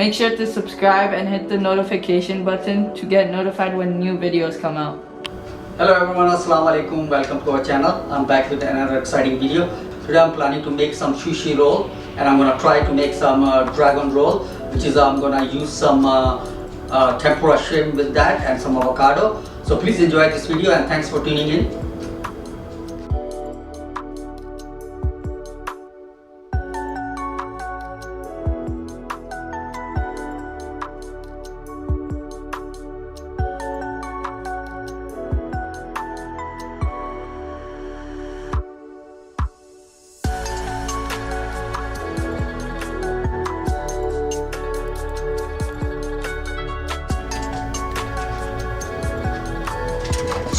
Make sure to subscribe and hit the notification button to get notified when new videos come out. Hello everyone, assalamu alaikum. Welcome to our channel. I'm back with another exciting video. Today I'm planning to make some sushi roll, and I'm gonna try to make some dragon roll, which is I'm gonna use some tempura shrimp with that and some avocado. So please enjoy this video and thanks for tuning in.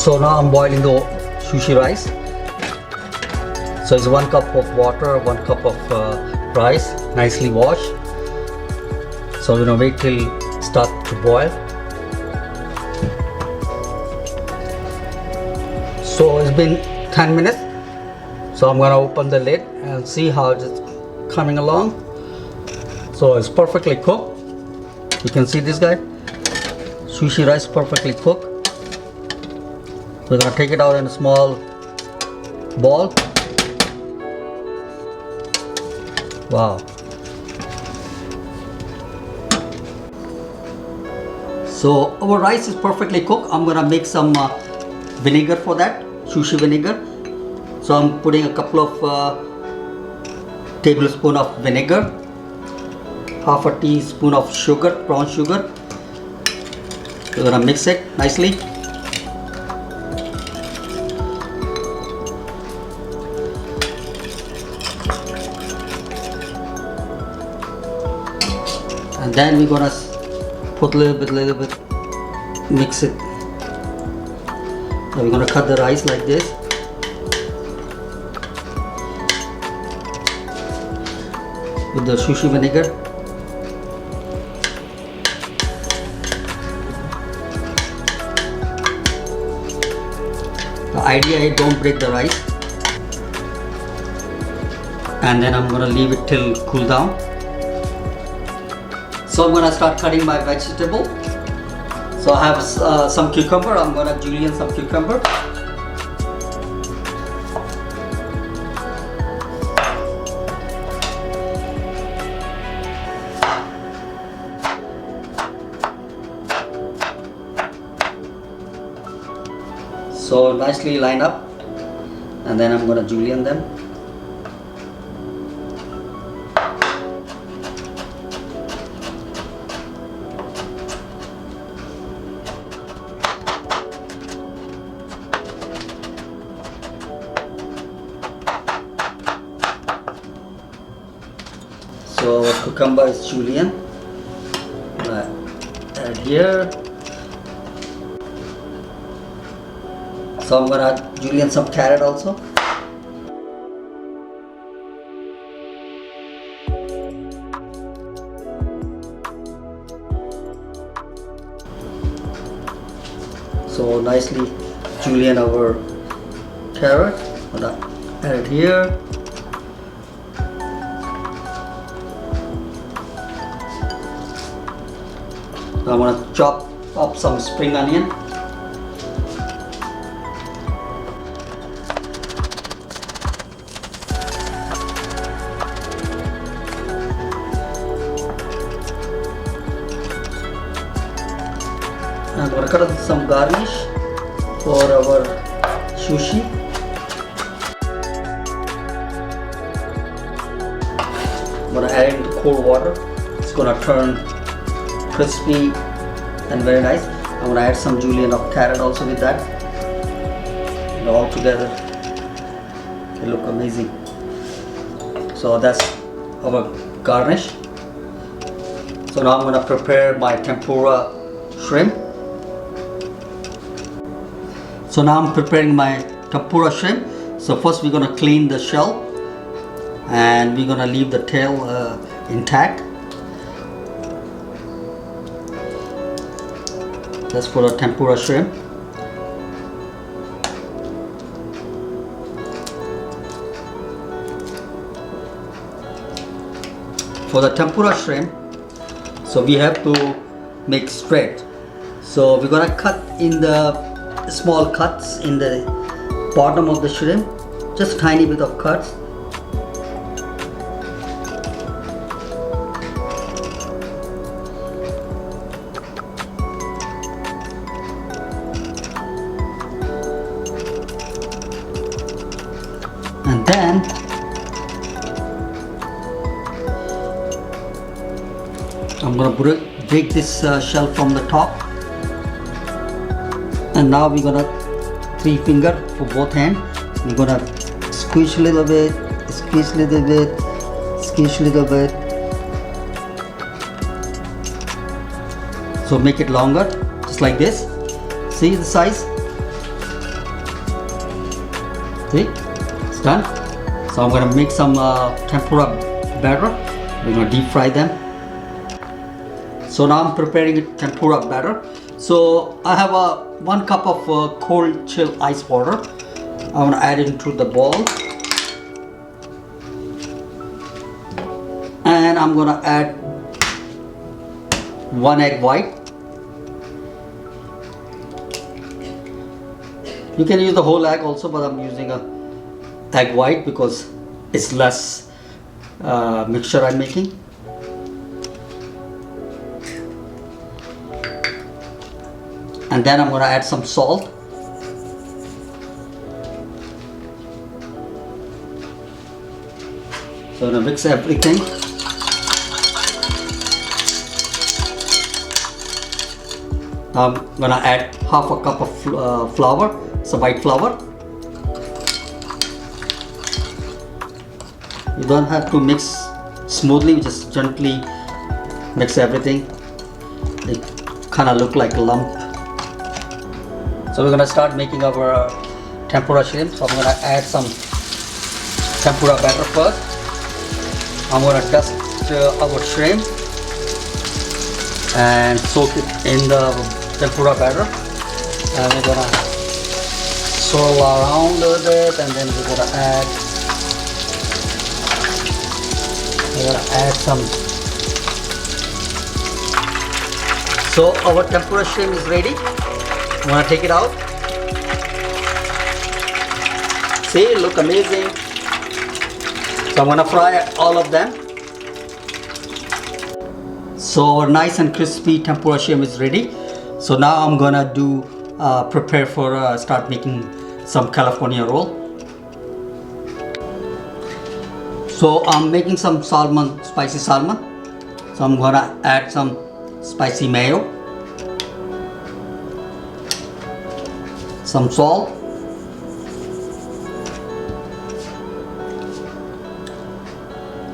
So now I'm boiling the sushi rice. So it's 1 cup of water, 1 cup of rice, nicely washed. So we're gonna wait till it start to boil. So it's been 10 minutes. So I'm gonna open the lid and see how it's coming along. So it's perfectly cooked. You can see this guy. Sushi rice perfectly cooked. We're going to take it out in a small ball. Wow. So our rice is perfectly cooked. I'm going to make some vinegar for that, sushi vinegar. So I'm putting a couple of tablespoons of vinegar, half a teaspoon of sugar, brown sugar. We're going to mix it nicely. And then we're gonna put a little bit, mix it. Now we're gonna cut the rice like this. With the sushi vinegar. The idea is don't break the rice. And then I'm gonna leave it till cool down. So I'm gonna start cutting my vegetable. So I have some cucumber. I'm gonna julienne some cucumber. So nicely line up, and then I'm gonna julienne them. So cucumber is julienne. Add here. So I'm gonna julienne some carrot also. So nicely julienne our carrot. I'm gonna add it here. I'm going to chop up some spring onion. I'm going to cut up some garnish for our sushi. I'm going to add it into cold water. It's going to turn crispy and very nice. I'm going to add some julienne of carrot also with that. And all together they look amazing. So that's our garnish. So now I'm going to prepare my tempura shrimp. So now I'm preparing my tempura shrimp. So first we're going to clean the shell and we're going to leave the tail intact. That's for the tempura shrimp. For the tempura shrimp, so we have to make straight. So we're gonna cut in the small cuts in the bottom of the shrimp, just tiny bit of cuts. And then I'm gonna break this shell from the top, and now we're gonna 3 finger for both hands. We're gonna squeeze a little bit, squeeze a little bit, squeeze a little bit. So make it longer, just like this. See the size? See? It's done. So I'm gonna make some tempura batter. We're gonna deep fry them. So now I'm preparing tempura batter. So I have 1 cup of cold chill ice water. I'm gonna add it into the bowl, and I'm gonna add 1 egg white. You can use the whole egg also, but I'm using a egg white because it's less mixture I'm making. And then I'm going to add some salt. So I'm going to mix everything. I'm going to add half a cup of flour, some white flour. You don't have to mix smoothly, just gently mix everything. It kind of look like a lump. So we're gonna start making our tempura shrimp. So I'm gonna add some tempura batter first. I'm gonna dust our shrimp and soak it in the tempura batter. And we're gonna swirl around a little bit, and then we're gonna add some. So our tempura shrimp is ready. I'm gonna take it out. See, look amazing. So I'm gonna fry all of them. So our nice and crispy tempura shrimp is ready. So now I'm gonna prepare for start making some California roll. So I'm making some salmon, spicy salmon. So I'm gonna add some spicy mayo, some salt,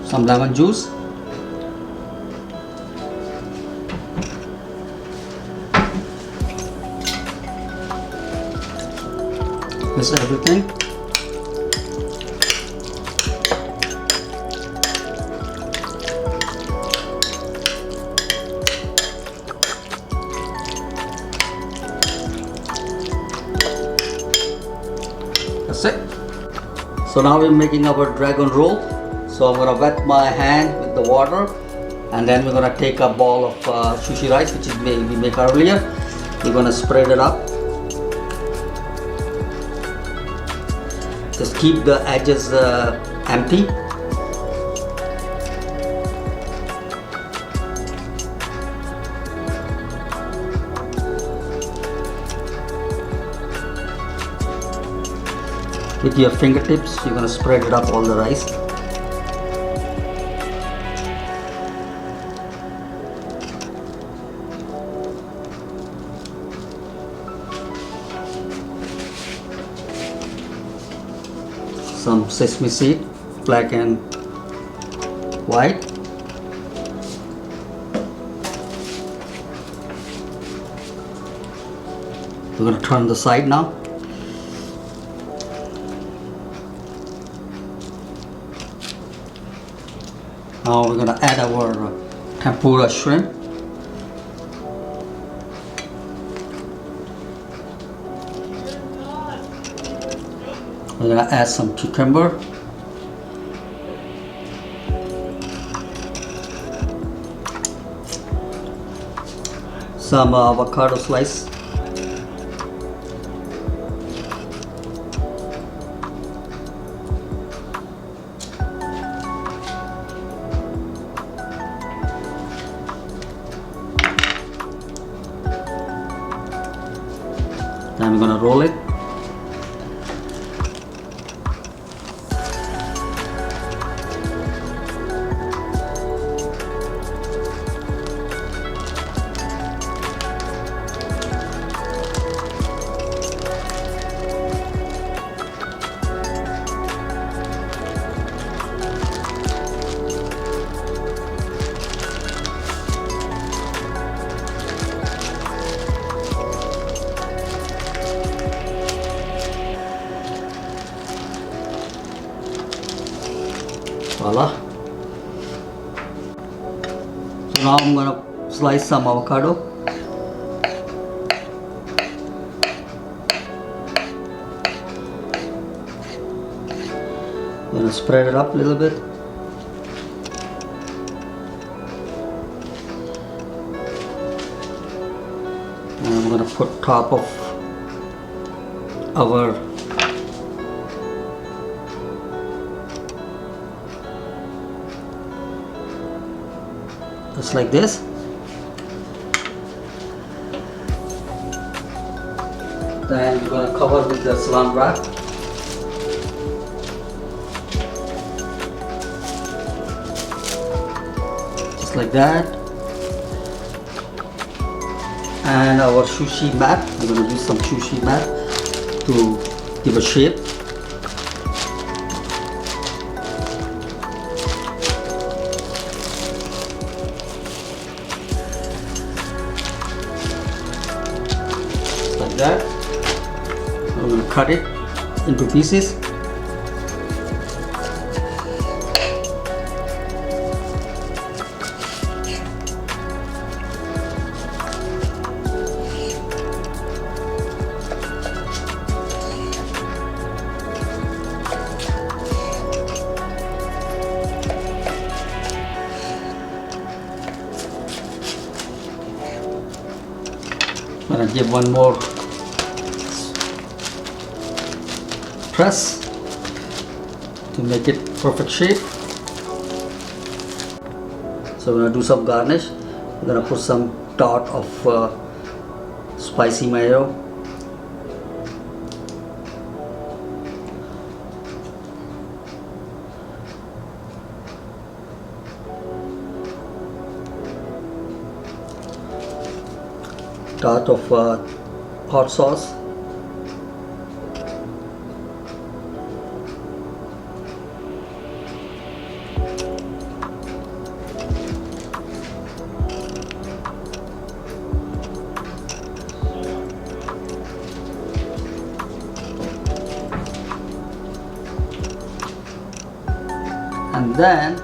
some lemon juice, mix everything. That's it. So now we're making our dragon roll. So I'm gonna wet my hand with the water, and then we're gonna take a ball of sushi rice, which is we make earlier. We're gonna spread it up. Just keep the edges empty. With your fingertips, you're gonna spread it up all the rice. Some sesame seed, black and white. We're gonna turn the side now. Now we're gonna add our tempura shrimp. We're gonna add some cucumber. some avocado slice. Then I'm gonna roll it. Voila. So now I'm gonna slice some avocado. I'm gonna spread it up a little bit. And I'm gonna put top of our just like this. Then we're gonna cover with the salam wrap. Just like that. And our sushi mat. I'm gonna use some sushi mat to give a shape. That. I'm going to cut it into pieces. I'm going to give one more press to make it perfect shape. So we're gonna do some garnish. We're gonna put some dot of spicy mayo. Dot of hot sauce. And then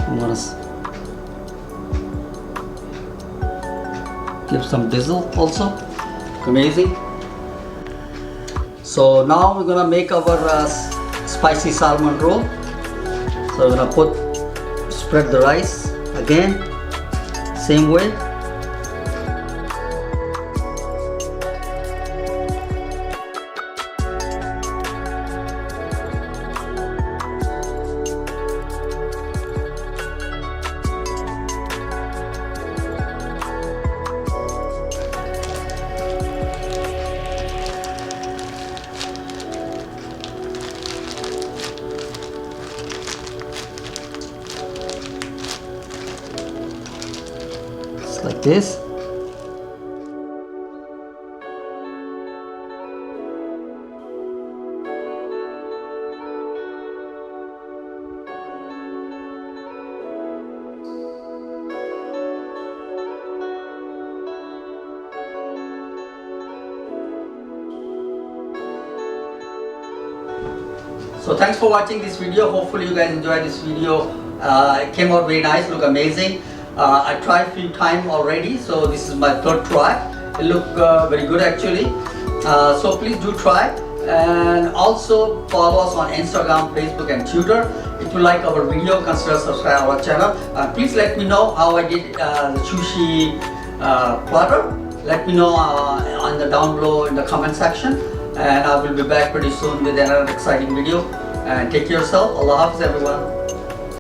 I'm gonna give some drizzle also. Amazing. So now we're gonna make our spicy salmon roll. So we're gonna spread the rice again, same way. Like this. So thanks for watching this video. Hopefully you guys enjoyed this video. It came out very nice, look amazing. I tried a few times already, so this is my third try. It look very good actually. So please do try, and also follow us on Instagram, Facebook and Twitter. If you like our video, consider subscribe our channel. Please let me know how I did the sushi platter. Let me know on the down below in the comment section, and I will be back pretty soon with another exciting video. And take care of yourself. Allah Hafiz everyone.